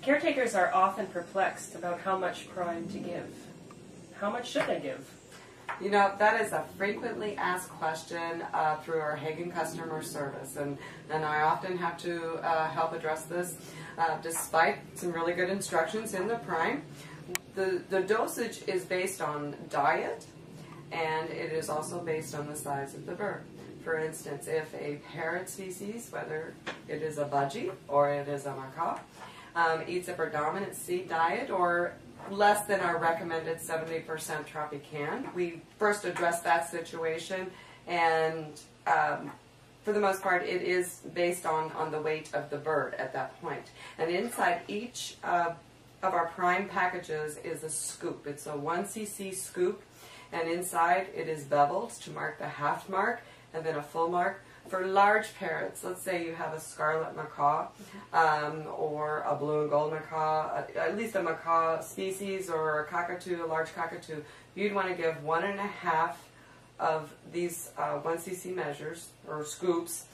Caretakers are often perplexed about how much prime to give. How much should they give? You know, that is a frequently asked question through our Hagen customer service, and I often have to help address this despite some really good instructions in the prime. The dosage is based on diet, and it is also based on the size of the bird. For instance, if a parrot species, whether it is a budgie or it is a macaw, eats a predominant seed diet or less than our recommended 70% Tropican, we first address that situation, and for the most part it is based on the weight of the bird at that point. And inside each of our prime packages is a scoop. It's a 1 cc scoop, and inside it is beveled to mark the half mark and then a full mark. For large parrots, let's say you have a scarlet macaw or a blue and gold macaw, at least a macaw species or a cockatoo, a large cockatoo, you'd want to give 1.5 of these 1 cc measures or scoops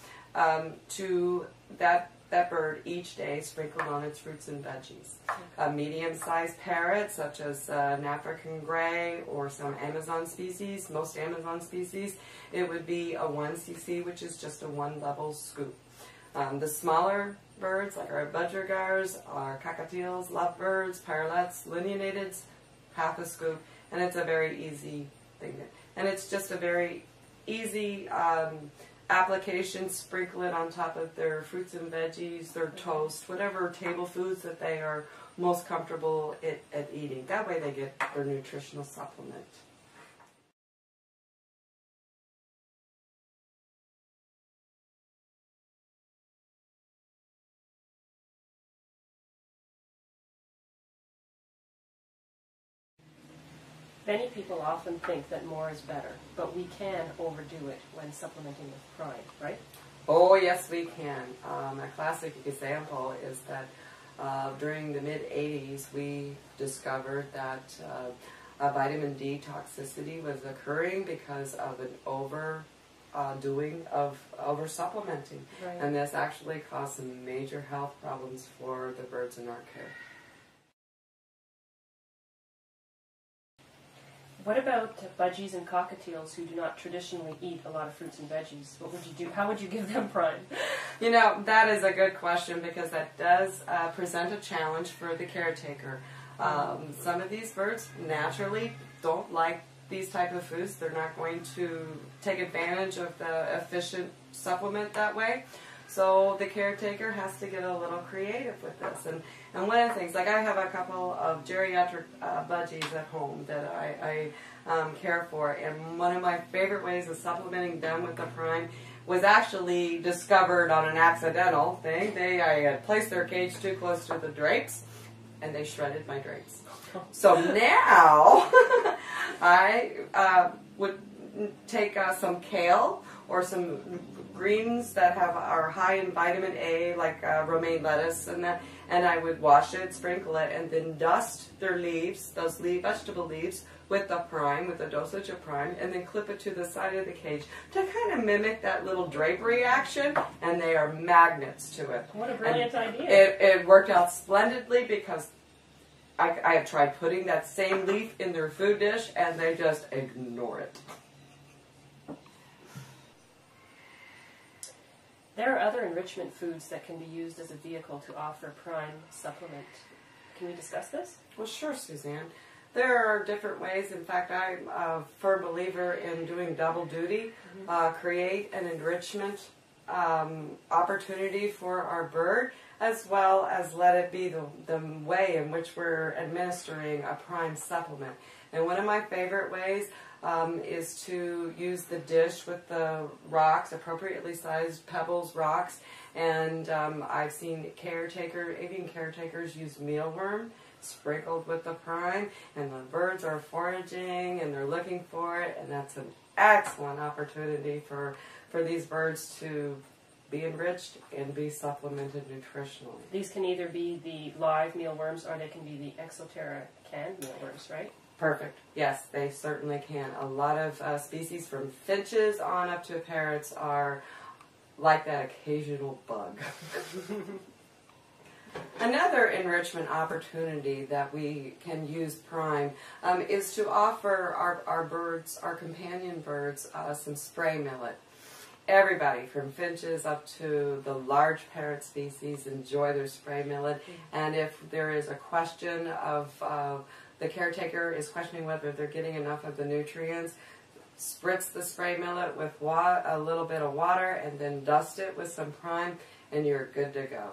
to that bird each day, sprinkled on its fruits and veggies. A medium-sized parrot, such as an African gray or some Amazon species, most Amazon species, it would be a 1 cc, which is just a 1-level scoop. The smaller birds, like our budgerigars, our cockatiels, lovebirds, parrotlets, lineated, half a scoop, and it's a very easy thing. And it's just a very easy application. Sprinkle it on top of their fruits and veggies, their toast, whatever table foods that they are most comfortable at eating. That way they get their nutritional supplement. Many people often think that more is better, but we can overdo it when supplementing with prime, right? Oh, yes, we can. A classic example is that during the mid-'80s, we discovered that vitamin D toxicity was occurring because of an overdoing of over-supplementing. Right. And this actually caused some major health problems for the birds in our care. What about budgies and cockatiels who do not traditionally eat a lot of fruits and veggies? What would you do? How would you give them prime? You know, that is a good question, because that does present a challenge for the caretaker. Some of these birds naturally don't like these type of foods. They're not going to take advantage of the efficient supplement that way. So the caretaker has to get a little creative with this. And one of the things, like I have a couple of geriatric budgies at home that I care for, and one of my favorite ways of supplementing them with the prime was actually discovered on an accidental thing. I had placed their cage too close to the drapes, and they shredded my drapes. So now I would take some kale or some greens that are high in vitamin A, like romaine lettuce and that, and I would wash it, sprinkle it, and then dust their leaves, those vegetable leaves, with the prime, with a dosage of prime, and then clip it to the side of the cage to kind of mimic that little drapery action, and they are magnets to it. What a brilliant idea. It worked out splendidly, because I have tried putting that same leaf in their food dish, and they just ignore it. There are other enrichment foods that can be used as a vehicle to offer prime supplement. Can we discuss this? Well, sure, Suzanne. There are different ways. In fact, I'm a firm believer in doing double duty. Create an enrichment opportunity for our bird, as well as let it be the way in which we're administering a prime supplement. And one of my favorite ways is to use the dish with the rocks, appropriately sized pebbles, rocks, and I've seen avian caretakers use mealworm sprinkled with the prime, and the birds are foraging and they're looking for it, and that's an excellent opportunity for these birds to be enriched and be supplemented nutritionally. These can either be the live mealworms or they can be the Exoterra canned mealworms, right? Perfect. Yes, they certainly can. A lot of species, from finches on up to parrots, are like that occasional bug. Another enrichment opportunity that we can use Prime is to offer our birds, our companion birds, some spray millet. Everybody, from finches up to the large parrot species, enjoy their spray millet. And if there is a question of the caretaker is questioning whether they're getting enough of the nutrients, spritz the spray millet with a little bit of water and then dust it with some Prime, and you're good to go.